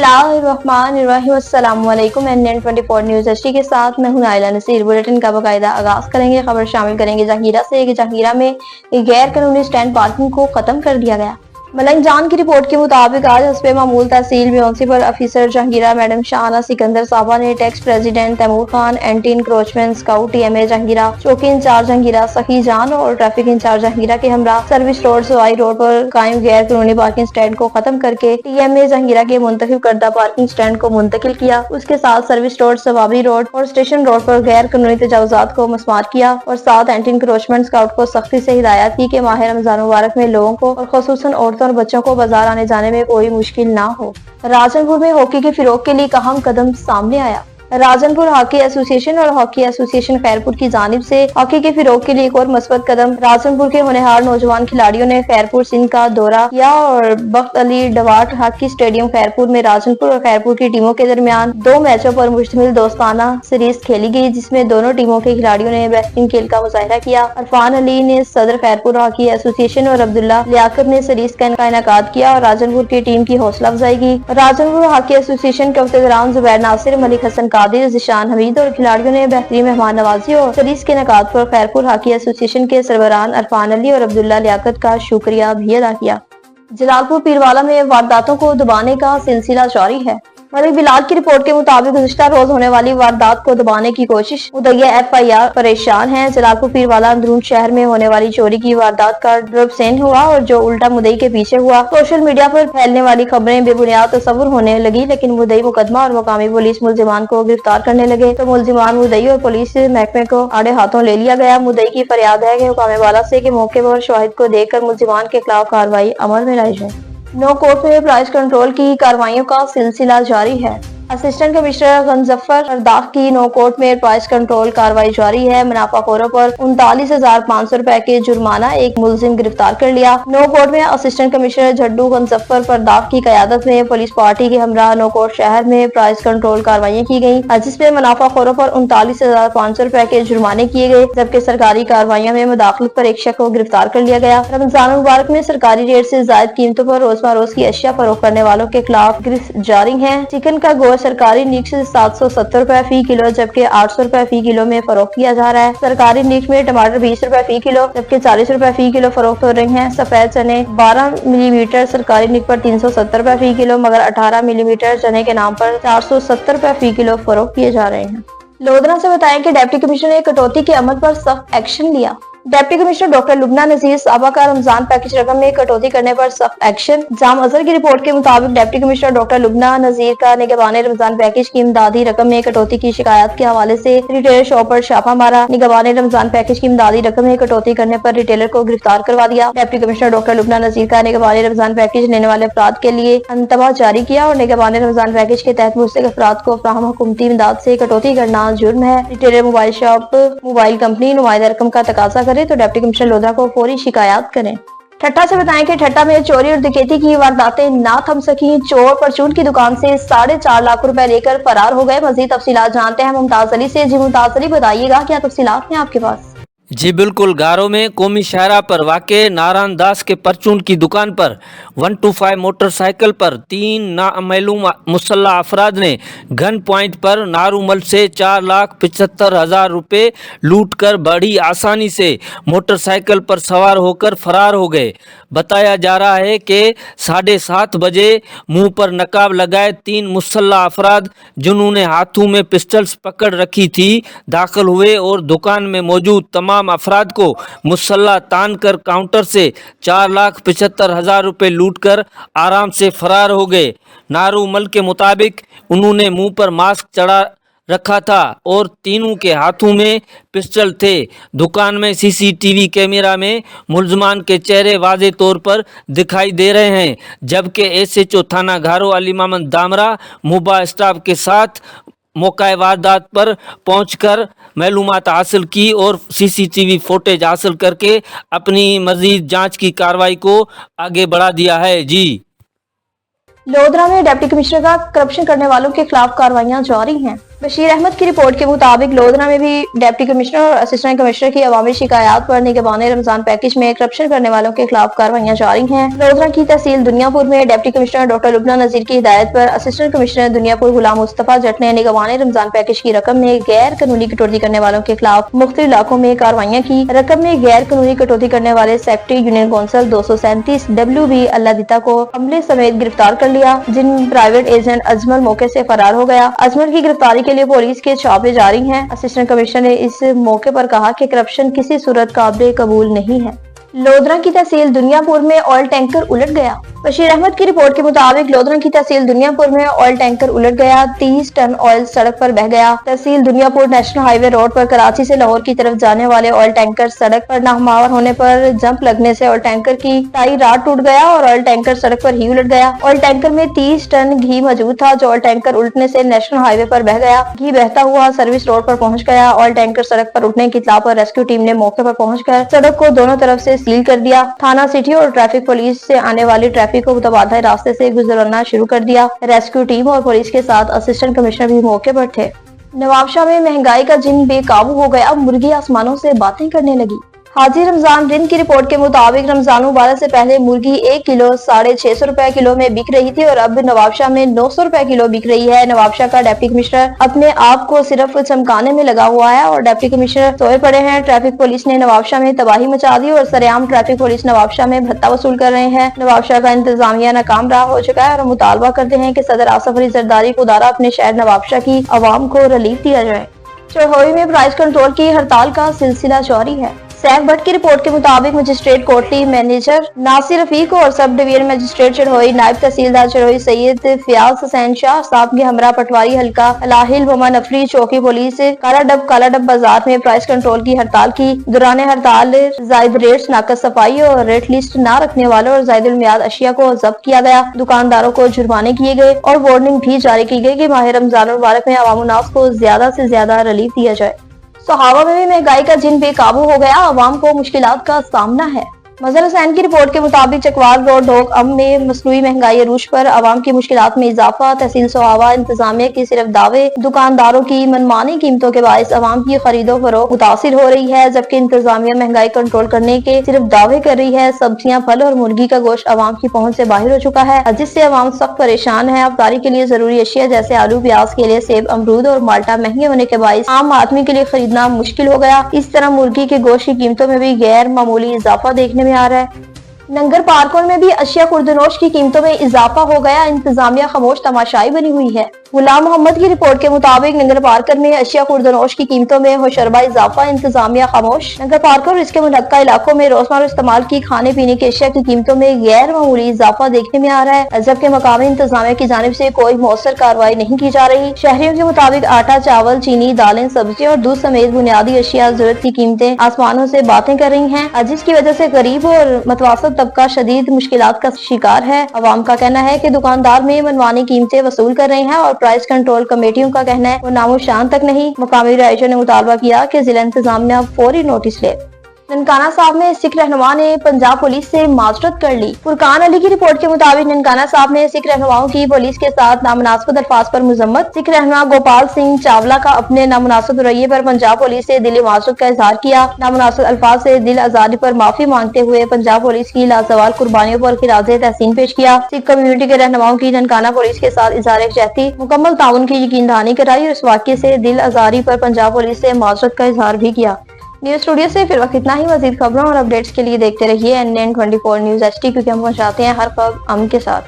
बिस्मिल्लाहिर्रहमानिर्रहीम। अस्सलामु अलैकुम। NN24 न्यूज़ HD के साथ मैं हूं आयला नसीर। बुलेटिन का बाकायदा आगाज करेंगे। खबर शामिल करेंगे जहांगीरा से कि जहांगीरा में गैर कानूनी स्टैंड पार्किंग को खत्म कर दिया गया। मलंग जान की रिपोर्ट के मुताबिक आज हस्बे मामूल tehsil municipal officer Jahangira madam Shahana Sikandar साहबा ने tax president Taimur Khan, anti encroachment scout TMA Jahangira, चौकी इंचार्ज जहांगीरा सखी जान और ट्रैफिक इंचार्ज जहांगीरा के हमरा सर्विस रोड सवाई रोड पर कायम गैर कानूनी पार्किंग स्टैंड को खत्म करके TMA जहांगीरा के मुंतखब करदा पार्किंग स्टैंड को मुंतकिल किया। उसके साथ सर्विस रोड, सवाबी रोड और स्टेशन रोड पर गैर कानूनी तजावुजात को मस्मार किया और साथ एंटी इंक्रोचमेंट स्काउट को सख्ती से हिदायत की कि माह रमजान मुबारक में लोगों को और खुसूसन औरतों और बच्चों को बाजार आने जाने में कोई मुश्किल ना हो। राजनपुर में हॉकी के फिरोग के लिए एक अहम कदम सामने आया। राजनपुर हॉकी एसोसिएशन और हॉकी एसोसिएशन खैरपुर की जानिब से हॉकी के फिरोग के लिए एक और मस्बत कदम। राजनपुर के होनहार नौजवान खिलाड़ियों ने खैरपुर सिंध का दौरा किया और बख्त अली डवाट हॉकी स्टेडियम खैरपुर में राजनपुर और खैरपुर की टीमों के दरमियान 2 मैचों पर मुश्तमिल दोस्ताना सीरीज खेली गई, जिसमें दोनों टीमों के खिलाड़ियों ने बेहतरीन खेल का मुजाहिरा किया। अरफान अली ने सदर खैरपुर हॉकी एसोसिएशन और अब्दुल्ला लियाकत ने सीरीज का इनेकाद किया और राजनपुर की टीम की हौसला अफजाई की। राजनपुर हॉकी एसोसिएशन के अफ्सरान जुबैर नासिर, मलिक हसन कादिर, जिशान हमीद और खिलाड़ियों ने बेहतरीन मेहमान नवाजी और सीरीज के इनेकाद पर खैरपुर हॉकी एसोसिएशन के सरबराह अरफान अली और अब्दुल्ला लियाकत का शुक्रिया भी अदा किया। जलालपुर पीरवाला में वारदातों को दबाने का सिलसिला जारी है। मलिक बिलाल की रिपोर्ट के मुताबिक गुज़िश्ता रोज होने वाली वारदात को दबाने की कोशिश, मुद्दई FIR परेशान है। जलालपुर पीरवाला अंदरून शहर में होने वाली चोरी की वारदात का ड्रबसेन हुआ और जो उल्टा मुद्दई के पीछे हुआ। सोशल मीडिया पर फैलने वाली खबरें बेबुनियाद तस्वुर होने लगी, लेकिन मुद्दई मुकदमा और मकामी पुलिस मुल्जिमान को गिरफ्तार करने लगे तो मुल्जिमान, मुद्दई और पुलिस महकमे को आड़े हाथों ले लिया गया। मुद्दई की फरियाद है कि हुकाम वाला से के मौके पर शवाहिद को देखकर मुल्जिमान के खिलाफ कार्रवाई अमल में लाई जाए। नो कोर्ट में प्राइस कंट्रोल की कार्रवाइयों का सिलसिला जारी है। असिस्टेंट कमिश्नर गंजफ्फर अरदाख की नो कोर्ट में प्राइस कंट्रोल कार्रवाई जारी है। मुनाफाखोरों पर 39,500 रुपए के जुर्माना, एक मुलजिम गिरफ्तार कर लिया। नो कोर्ट में असिस्टेंट कमिश्नर झड्डू गंजफ्फर अरदाख की कयादत में पुलिस पार्टी के हमरा नो कोर्ट शहर में प्राइस कंट्रोल कार्रवाई की गयी, जिसमें मुनाफाखोरों पर 39,500 रुपए के जुर्माने किए गए, जबकि सरकारी कार्रवाइयों में मुदाखलत पर एक शख्स को गिरफ्तार कर लिया गया। रमजान मुबारक में सरकारी रेट से जायद कीमतों पर रोज की अशिया फरोख्त करने वालों के खिलाफ गिरफ्त जारी है। चिकन का गोश्त सरकारी नीक से 770 रुपए फी किलो जबकि 800 रुपए फी किलो में फरोख्त किया जा रहा है। सरकारी नीक में टमाटर 20 रुपए फी किलो जबकि 40 रुपए फी किलो फरोख्त हो रहे हैं। सफेद चने 12 मिलीमीटर सरकारी नीक पर 370 रुपए फी किलो, मगर 18 मिलीमीटर चने के नाम पर 470 रुपए फी किलो फरोख्त किए जा रहे हैं। लोधरा से बताएं कि डिप्टी कमिश्नर ने कटौती के अमल पर सख्त एक्शन लिया। डिप्टी कमिश्नर डॉक्टर लुबना नजीर साहबा का रमजान पैकेज रकम में कटौती करने पर सख्त एक्शन। जाम अजहर की रिपोर्ट के मुताबिक डिप्टी कमिश्नर डॉक्टर लुबना नजीर का निगरान रमजान पैकेज की इमदादी रकम में कटौती की शिकायत के हवाले से रिटेलर शॉप पर छापा मारा। निगरान रमजान पैकेज की इमदादी रकम में कटौती करने पर रिटेलर को गिरफ्तार करवा दिया। डिप्टी कमिश्नर डॉक्टर लुबना नजीर का निगरान रमजान पैकेज लेने वाले अफराद के लिए अंतबा जारी किया और निगरान रमजान पैकेज के तहत मुस्तहिक अफराद को फ्राहम हुकूमती इमदाद से कटौती करना जुर्म है। Retailer mobile shop mobile company नुमाइंदा रकम का तकाजा करे तो डिप्टी कमिश्नर लोधरा को फौरी शिकायत करें। ठट्टा से बताएं कि ठट्टा में चोरी और डकैती की वारदातें ना थम सकी। चोर परचून की दुकान से 4.5 लाख रुपए लेकर फरार हो गए। मजीद तफसीलात जानते हैं मुमताज अली से। जी मुमताज अली, बताइएगा क्या तफसीलात हैं आपके पास? जी बिल्कुल, गारो में कौमी शाहरा पर वाक़े नारायण दास के परचून की दुकान पर 125 मोटरसाइकिल पर 3 नामालूम मुसल्लह अफराद ने गन पॉइंट पर नारूमल से 4,75,000 रुपये लूट कर बड़ी आसानी से मोटरसाइकिल पर सवार होकर फरार हो गए। बताया जा रहा है कि 7:30 बजे मुंह पर नकाब लगाए 3 मुसल्लह अफराद, जिन्होंने हाथों में पिस्टल्स पकड़ रखी थी, दाखिल हुए और दुकान में मौजूद तमाम अफराद को मुसल्ला तान कर काउंटर से 4,75,000 रुपये लूट कर आराम से फरार हो गए। नारूमल के मुताबिक उन्होंने मुंह पर मास्क चढ़ा रखा था और तीनों के हाथों में पिस्टल थे। दुकान में CCTV कैमरा में मुल्जमान के चेहरे वाज़े तौर पर दिखाई दे रहे हैं, जबकि SHO थाना घारो अली मोहम्मद दामरा मुबा स्टाफ के साथ मौका वारदात पर पहुंचकर मालूमात हासिल की और CCTV फुटेज हासिल करके अपनी मजीद जांच की कार्रवाई को आगे बढ़ा दिया है। जी, लोधरा में डिप्टी कमिश्नर का करप्शन करने वालों के खिलाफ कार्रवाइयां जारी हैं। बशीर अहमद की रिपोर्ट के मुताबिक लोधरा में भी डिप्टी कमिश्नर और असिस्टेंट कमिश्नर की अवामी शिकायत पर निगरानी रमजान पैकेज में करप्शन करने वालों के खिलाफ कार्रवाइयां जारी हैं। लोधरा की तहसील दुनियापुर में डिप्टी कमिश्नर डॉक्टर लुबना नजीर की हिदायत पर असिस्टेंट कमिश्नर दुनियापुर गुलाम मुस्तफा जट ने निगरानी रमजान पैकेज की रकम में गैर कानूनी कटौती करने वालों के खिलाफ मुख्तलिफ इलाकों में कार्रवाइयां की। रकम में गैर कानूनी कटौती करने वाले सेक्रेटरी यूनियन कौंसिल 237 WB अल्लादिता को अमले समेत गिरफ्तार कर लिया, जिन प्राइवेट एजेंट अजमल मौके से फरार हो गया। अजमल की गिरफ्तारी के लिए पुलिस के छापे जारी हैं। असिस्टेंट कमिश्नर ने इस मौके पर कहा कि करप्शन किसी सूरत काबिल कबूल नहीं है। लोधरा की तहसील दुनियापुर में ऑयल टैंकर उलट गया। बशीर अहमद की रिपोर्ट के मुताबिक लोधरा की तहसील दुनियापुर में ऑयल टैंकर उलट गया। 30 टन ऑयल सड़क पर बह गया। तहसील दुनियापुर नेशनल हाईवे रोड पर कराची से लाहौर की तरफ जाने वाले ऑयल टैंकर सड़क पर नाहमावर होने पर जंप लगने से ऑयल टैंकर की टाई राड टूट गया और ऑयल टैंकर सड़क पर ही उलट गया। ऑयल टैंकर में 30 टन घी मौजूद था, जो ऑयल टैंकर उलटने से नेशनल हाईवे पर बह गया। घी बहता हुआ सर्विस रोड पर पहुंच गया। ऑयल टैंकर सड़क पर उठने की इत्तला पर रेस्क्यू टीम ने मौके पर पहुंचकर सड़क को दोनों तरफ से सील कर दिया। थाना सिटी और ट्रैफिक पुलिस से आने वाली ट्रैफिक को मुतबादल रास्ते से गुजरना शुरू कर दिया। रेस्क्यू टीम और पुलिस के साथ असिस्टेंट कमिश्नर भी मौके पर थे। नवाबशाह में महंगाई का जिन बेकाबू हो गया, मुर्गी आसमानों से बातें करने लगी। हाजी रमजान रिंद की रिपोर्ट के मुताबिक रमजान मुबारक से पहले मुर्गी 1 किलो 650 रुपए किलो में बिक रही थी और अब नवाबशाह में 900 रुपए किलो बिक रही है। नवाबशाह का डिप्टी कमिश्नर अपने आप को सिर्फ चमकाने में लगा हुआ है और डिप्टी कमिश्नर सोए पड़े हैं। ट्रैफिक पुलिस ने नवाबशाह में तबाही मचा दी और सरेआम ट्रैफिक पुलिस नवाबशाह में भत्ता वसूल कर रहे हैं। नवाबशाह का इंतजामिया नाकाम रहा हो चुका है और मुतालबा करते हैं कि सदर आसफ अली जरदारी को द्वारा अपने शहर नवाबशाह की आवाम को रिलीफ दिया जाए। चरहोई में प्राइस कंट्रोल की हड़ताल का सिलसिला जारी है। सैफ भट्ट की रिपोर्ट के मुताबिक मजिस्ट्रेट कोटली मैनेजर नासिर रफीक और सब डिवीजन मजिस्ट्रेट चरहोई नायब तहसीलदार चरहोई सैयद फयाज हुसैन शाह साहब के हमरा पटवारी हल्का अलाहिल वमा नफरी चौकी पुलिस कालाडब बाजार में प्राइस कंट्रोल की हड़ताल की। दौरान हड़ताल जायद रेट्स, नाकस सफाई और रेट लिस्ट न रखने वालों और जायद मियाद अशिया को जब्त किया गया। दुकानदारों को जुर्माने किए गए और वार्निंग भी जारी की गई कि माह रमजान मुबारक में अवाम उन्नास को ज्यादा से ज्यादा रिलीफ दिया जाए। सहावा में भी महंगाई का जिन बेकाबू हो गया, अवाम को मुश्किलात का सामना है। मजहर हुसैन की रिपोर्ट के मुताबिक चकवाल रोड डोक अम में मसनूई महंगाई अरूज पर अवाम की मुश्किलात में इजाफा। तहसील सहावा इंतजामिया की सिर्फ दावे, दुकानदारों की मनमानी कीमतों के बायस अवाम की खरीदो फरोख्त मुतासिर हो रही है, जबकि इंतजामिया महंगाई कंट्रोल करने के सिर्फ दावे कर रही है। सब्जियां, फल और मुर्गी का गोश्त अवाम की पहुंच से बाहर हो चुका है, जिससे अवाम सख्त परेशान है। अफतारी के लिए जरूरी अशिया जैसे आलू, प्याज, केले, सेब, अमरूद और माल्टा महंगे होने के बायस आम आदमी के लिए खरीदना मुश्किल हो गया। इस तरह मुर्गी के गोश्त की कीमतों में भी गैर मामूली इजाफा देखने में आ रहा है। नंगर पार्कों में भी अशिया खुर्दनोश की कीमतों में इजाफा हो गया। इंतजामिया खामोश तमाशाई बनी हुई है। गुलाम मोहम्मद की रिपोर्ट के मुताबिक नंगर पार्कर में अशिया खुर्दनोश की कीमतों में होशरबा इजाफा, इंतजामिया खामोश। नंगर पार्कर और इसके मुनक्का इलाकों में रोजमर्रा इस्तेमाल की खाने पीने की अशिया की कीमतों में गैर मामूली इजाफा देखने में आ रहा है, जबकि मकामी इंतजामिया की जानिब से कोई मौसर कार्रवाई नहीं की जा रही। शहरियों के मुताबिक आटा, चावल, चीनी, दालें, सब्जी और दूध समेत बुनियादी अशिया जरूरत की कीमतें आसमानों से बातें कर रही हैं, जिसकी वजह से गरीब और मतवासत तबका शदीद मुश्किलात का शिकार है। अवाम का कहना है कि दुकानदार में मनमानी कीमतें वसूल कर रहे हैं और प्राइस कंट्रोल कमेटियों का कहना है वो नामो शान तक नहीं। मकामी रहायशों ने मुतालबा किया कि जिला इंतजामिया फौरी नोटिस ले। ननकाना साहब में सिख रहनुमा ने पंजाब पुलिस से माजरत कर ली। फुरकान अली की रिपोर्ट के मुताबिक ननकाना साहब में सिख रहनुमाओं की पुलिस के साथ नामुनासिब अल्फाज पर मुजम्मत। सिख रहनुमा गोपाल सिंह चावला का अपने नामुनासिब रवैये पर पंजाब पुलिस से दिली माजरत का इजहार किया। नामुनासिब अल्फाज से दिल आजादी पर माफी मांगते हुए पंजाब पुलिस की लाजवाल कुर्बानियों पर खिराजे तहसीन पेश किया। सिख कम्युनिटी के रहनुमाओं की ननकाना पुलिस के साथ इजहार यकजहती मुकम्मल ताउन की यकीन दहानी कराई और इस वाक़े से दिल आजारी पर पंजाब पुलिस से माजरत का इजहार भी किया। न्यूज स्टूडियो से फिर वक्त इतना ही। मजीद खबरों और अपडेट्स के लिए देखते रहिए NN24 न्यूज HD, क्योंकि हम पहुंचाते हैं हर खबर अमन के साथ।